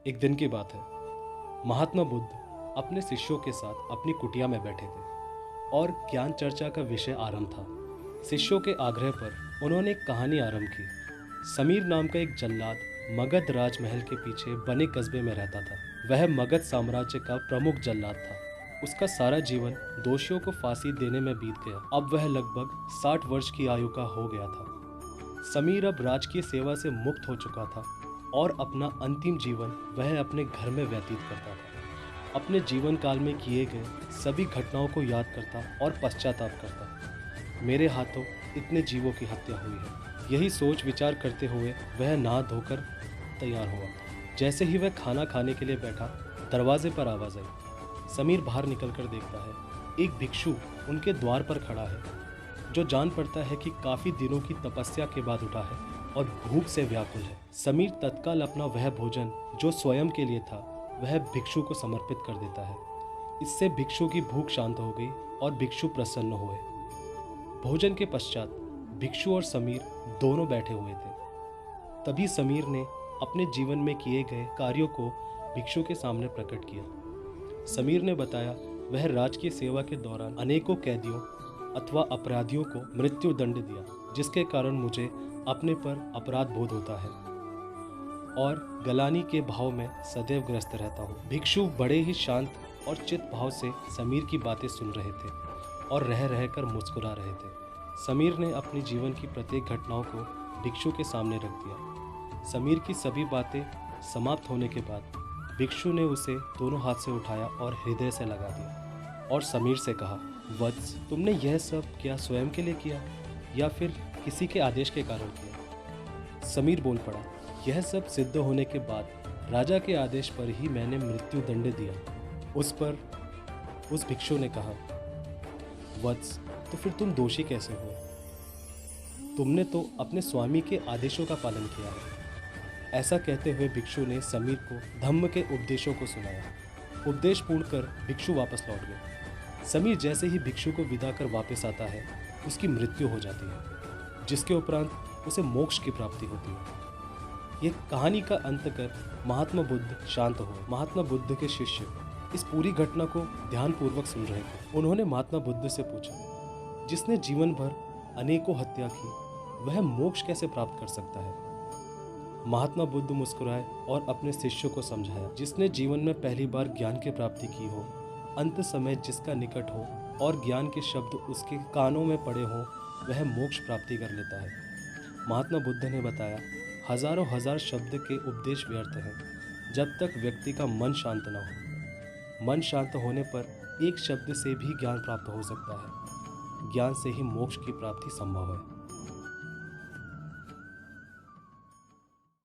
एक दिन की बात है। महात्मा बुद्ध अपने शिष्यों के साथ अपनी कुटिया में बैठे थे और ज्ञान चर्चा का विषय आरंभ था। शिष्यों के आग्रह पर उन्होंने एक कहानी आरंभ की। समीर नाम का एक जल्लाद मगध राजमहल के पीछे बने कस्बे में रहता था। वह मगध साम्राज्य का प्रमुख जल्लाद था। उसका सारा जीवन दोषियों को फांसी देने में बीत गया। अब वह लगभग 60 वर्ष की आयु का हो गया था। समीर अब राजकीय सेवा से मुक्त हो चुका था और अपना अंतिम जीवन वह अपने घर में व्यतीत करता था। अपने जीवन काल में किए गए सभी घटनाओं को याद करता और पश्चाताप करता। मेरे हाथों इतने जीवों की हत्या हुई है। यही सोच विचार करते हुए वह नहा धोकर तैयार हुआ। जैसे ही वह खाना खाने के लिए बैठा, दरवाजे पर आवाज आई। समीर बाहर निकलकर देखता है, एक भिक्षु उनके द्वार पर खड़ा है, जो जान पड़ता है कि काफी दिनों की तपस्या के बाद उठा है और भूख से व्याकुल है। समीर तत्काल अपना वह भोजन जो स्वयं के लिए था वह भिक्षु को समर्पित कर देता है। इससे भिक्षु की भूख शांत हो गई और भिक्षु प्रसन्न हुए। भोजन के पश्चात भिक्षु और समीर दोनों बैठे हुए थे। तभी समीर ने अपने जीवन में किए गए कार्यों को भिक्षु के सामने प्रकट किया। समीर ने बताया, वह राजकीय सेवा के दौरान अनेकों कैदियों अथवा अपराधियों को मृत्यु दंड दिया, जिसके कारण मुझे अपने पर अपराध बोध होता है और गलानी के भाव में सदैव ग्रस्त रहता हूँ। भिक्षु बड़े ही शांत और चित भाव से समीर की बातें सुन रहे थे और रह रहकर मुस्कुरा रहे थे। समीर ने अपने जीवन की प्रत्येक घटनाओं को भिक्षु के सामने रख दिया। समीर की सभी बातें समाप्त होने के बाद भिक्षु ने उसे दोनों हाथ से उठाया और हृदय से लगा दिया और समीर से कहा, वत्स, तुमने यह सब क्या स्वयं के लिए किया या फिर किसी के आदेश के कारण किया? समीर बोल पड़ा, यह सब सिद्ध होने के बाद राजा के आदेश पर ही मैंने मृत्यु दंड दिया। उस पर उस भिक्षु ने कहा, वत्स, तो फिर तुम दोषी कैसे हो? तुमने तो अपने स्वामी के आदेशों का पालन किया है। ऐसा कहते हुए भिक्षु ने समीर को धम्म के उपदेशों को सुनाया। उपदेश पूर्ण कर भिक्षु वापस लौट गए। समीर जैसे ही भिक्षु को विदा कर वापस आता है, उसकी मृत्यु हो जाती है, जिसके उपरांत उसे मोक्ष की प्राप्ति होती है। ये कहानी का अंत कर महात्मा बुद्ध शांत हुए। महात्मा बुद्ध के शिष्य इस पूरी घटना को ध्यानपूर्वक सुन रहे थे। उन्होंने महात्मा बुद्ध से पूछा, जिसने जीवन भर अनेकों हत्या की, वह मोक्ष कैसे प्राप्त कर सकता है? महात्मा बुद्ध मुस्कुराए और अपने शिष्यों को समझाया, जिसने जीवन में पहली बार ज्ञान की प्राप्ति की हो, अंत समय जिसका निकट हो और ज्ञान के शब्द उसके कानों में पड़े हों, वह मोक्ष प्राप्ति कर लेता है। महात्मा बुद्ध ने बताया, हजारों हजार शब्द के उपदेश व्यर्थ हैं जब तक व्यक्ति का मन शांत न हो। मन शांत होने पर एक शब्द से भी ज्ञान प्राप्त हो सकता है। ज्ञान से ही मोक्ष की प्राप्ति संभव है।